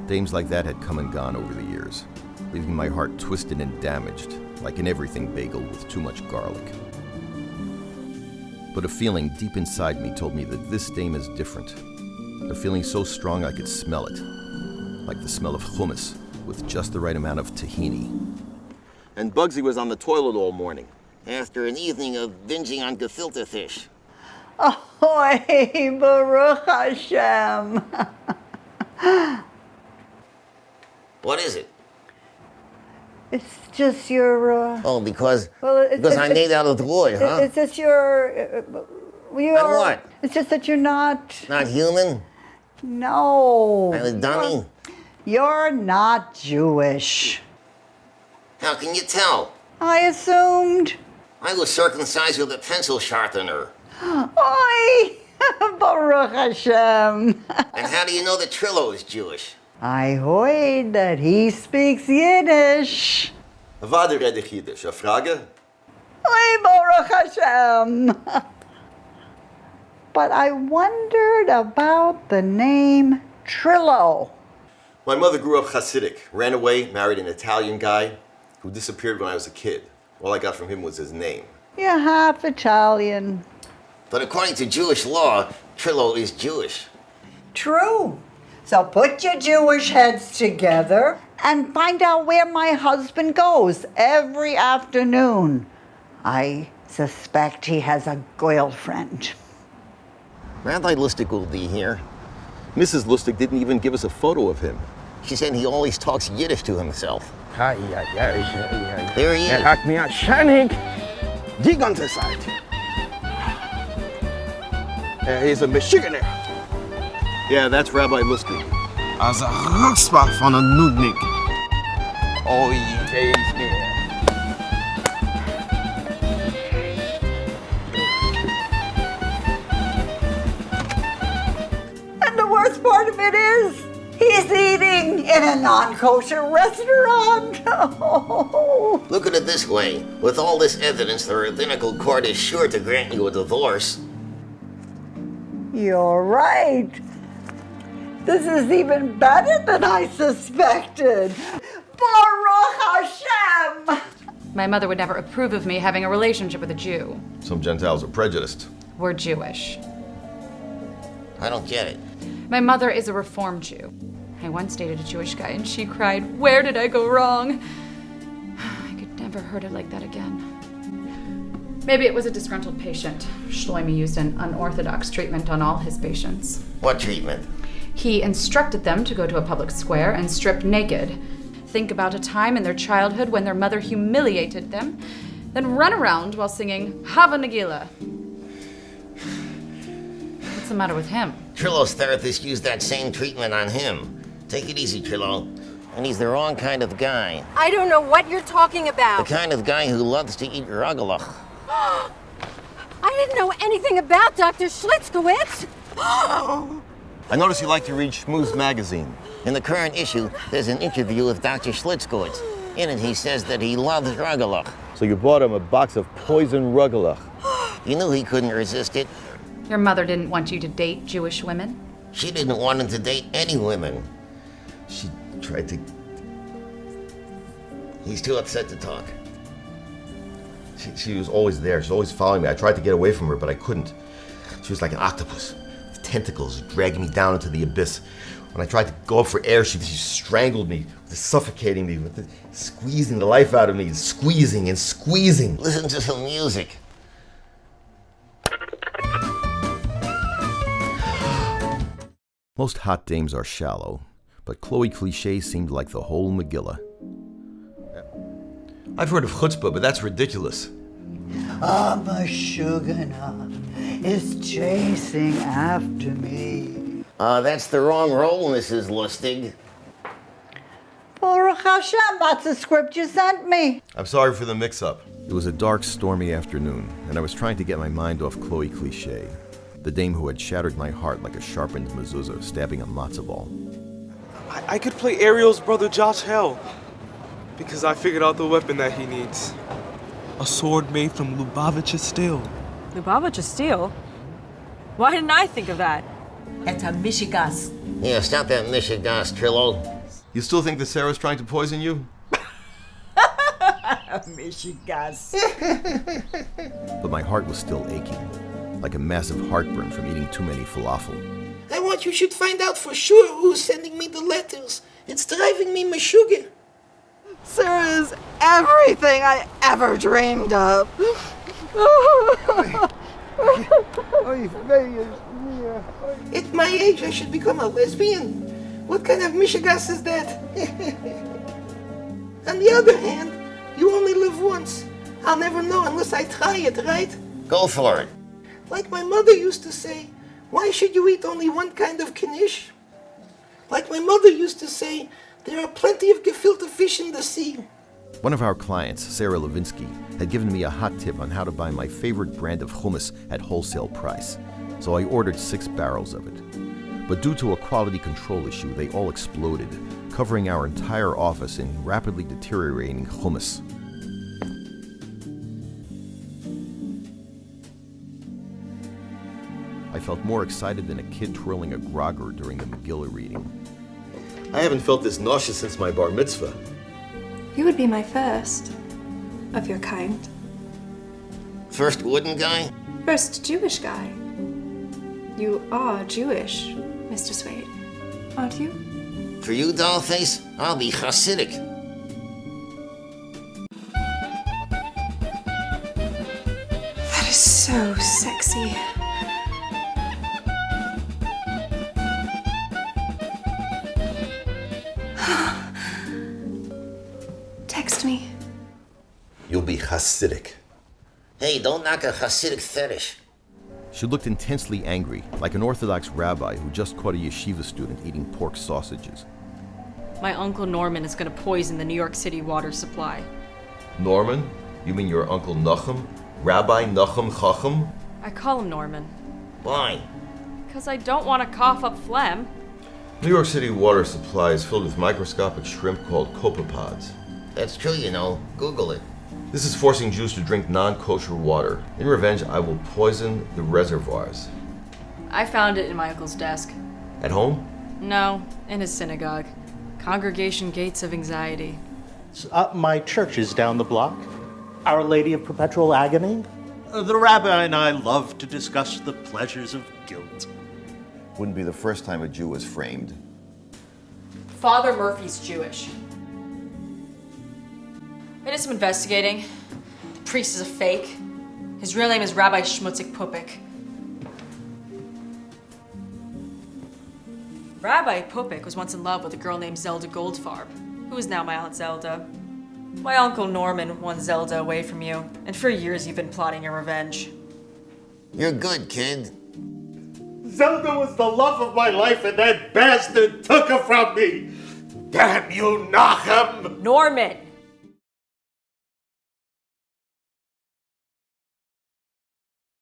Dames like that had come and gone over the years, leaving my heart twisted and damaged, like an everything bagel with too much garlic. But a feeling deep inside me told me that this dame is different. A feeling so strong I could smell it, like the smell of hummus with just the right amount of tahini. And Bugsy was on the toilet all morning, after an evening of binging on gefilte fish. Ahoy, Baruch Hashem. What is it? It's just your, Oh, because it's, I made out of wood, huh? It's just your, And what? It's just that you're not. Not human? No. I'm a dummy? You're not Jewish. How can you tell? I assumed. I was circumcised with a pencil sharpener. Oi, Baruch Hashem. And how do you know that Trillo is Jewish? I heard that he speaks Yiddish. Vader redt Yiddish, a Frage? Oi, Baruch Hashem. But I wondered about the name Trillo. My mother grew up Hasidic, ran away, married an Italian guy who disappeared when I was a kid. All I got from him was his name. You're half Italian. But according to Jewish law, Trillo is Jewish. True. So put your Jewish heads together and find out where my husband goes every afternoon. I suspect he has a girlfriend. Rabbi Lustig will be here. Mrs. Lustig didn't even give us a photo of him. She said he always talks Yiddish to himself. There There he is. hakt mir anscheinend die ganze Zeit. He's a Michiganer. Yeah, that's Rabbi Lustig. Als een rugspach van een noednik. Oh, jeez, meer. And the worst part of it is, he's eating in a non-kosher restaurant. Look at it this way. With all this evidence, the rabbinical court is sure to grant you a divorce. You're right. This is even better than I suspected. Baruch Hashem! My mother would never approve of me having a relationship with a Jew. Some Gentiles are prejudiced. We're Jewish. I don't get it. My mother is a Reform Jew. I once dated a Jewish guy and she cried, "Where did I go wrong?" I could never hurt her like that again. Maybe it was a disgruntled patient. Shlomi used an unorthodox treatment on all his patients. What treatment? He instructed them to go to a public square and strip naked, think about a time in their childhood when their mother humiliated them, then run around while singing Hava Nagila. What's the matter with him? Trillo's therapist used that same treatment on him. Take it easy, Trillo. And he's the wrong kind of guy. I don't know what you're talking about. The kind of guy who loves to eat ragalach. I didn't know anything about Dr. Schlitzkowitz. I noticed you like to read Schmooze magazine. In the current issue, there's an interview with Dr. Schlitzkowitz. In it, he says that he loves ragalach. So you bought him a box of poison rugelach. You knew he couldn't resist it. Your mother didn't want you to date Jewish women? She didn't want him to date any women. She tried to... He's too upset to talk. She was always there. She was always following me. I tried to get away from her, but I couldn't. She was like an octopus with tentacles dragging me down into the abyss. When I tried to go up for air, she strangled me, suffocating me, squeezing the life out of me, squeezing and squeezing. Listen to some music. Most hot dames are shallow, but Chloe Cliché seemed like the whole Megillah. I've heard of chutzpah, but that's ridiculous. Mashugana is chasing after me. That's the wrong role, Mrs. Lustig. Baruch Hashem, that's the script you sent me. I'm sorry for the mix-up. It was a dark, stormy afternoon, and I was trying to get my mind off Chloe Cliché, the dame who had shattered my heart like a sharpened mezuzah stabbing a matzo ball. I could play Ariel's brother Josh Hell, because I figured out the weapon that he needs. A sword made from Lubavitcher steel. Lubavitcher steel? Why didn't I think of that? It's a Michigas. Yeah, stop that Michigas, Trillo. You still think that Sarah's trying to poison you? Michigas. But my heart was still aching, like a massive heartburn from eating too many falafel. I want you should find out for sure who's sending me the letters. It's driving me meshuggah. Sarah is everything I ever dreamed of. At my age, I should become a lesbian. What kind of mishigas is that? On the other hand, you only live once. I'll never know unless I try it, right? Go for it. Like my mother used to say, why should you eat only one kind of knish? Like my mother used to say, there are plenty of gefilte fish in the sea. One of our clients, Sarah Levinsky, had given me a hot tip on how to buy my favorite brand of hummus at wholesale price, so I ordered 6 barrels of it. But due to a quality control issue, they all exploded, covering our entire office in rapidly deteriorating hummus. I felt more excited than a kid twirling a grogger during the Megillah reading. I haven't felt this nauseous since my bar mitzvah. You would be my first of your kind. First wooden guy? First Jewish guy. You are Jewish, Mr. Suede, aren't you? For you, dollface, I'll be Hasidic. That is so sexy. Text me. You'll be Hasidic. Hey, don't knock a Hasidic fetish. She looked intensely angry, like an Orthodox rabbi who just caught a yeshiva student eating pork sausages. My Uncle Norman is going to poison the New York City water supply. Norman? You mean your Uncle Nachum? Rabbi Nachum Chacham? I call him Norman. Why? Because I don't want to cough up phlegm. New York City water supply is filled with microscopic shrimp called copepods. That's true, you know. Google it. This is forcing Jews to drink non-kosher water. In revenge, I will poison the reservoirs. I found it in my uncle's desk. At home? No, in his synagogue. Congregation Gates of Anxiety. My church is down the block. Our Lady of Perpetual Agony. The rabbi and I love to discuss the pleasures of guilt. Wouldn't be the first time a Jew was framed. Father Murphy's Jewish. I did some investigating. The priest is a fake. His real name is Rabbi Schmutzig Pupik. Rabbi Pupik was once in love with a girl named Zelda Goldfarb, who is now my Aunt Zelda. My Uncle Norman won Zelda away from you, and for years you've been plotting your revenge. You're good, kid. Zelda was the love of my life, and that bastard took her from me. Damn you, Nachum! Norman!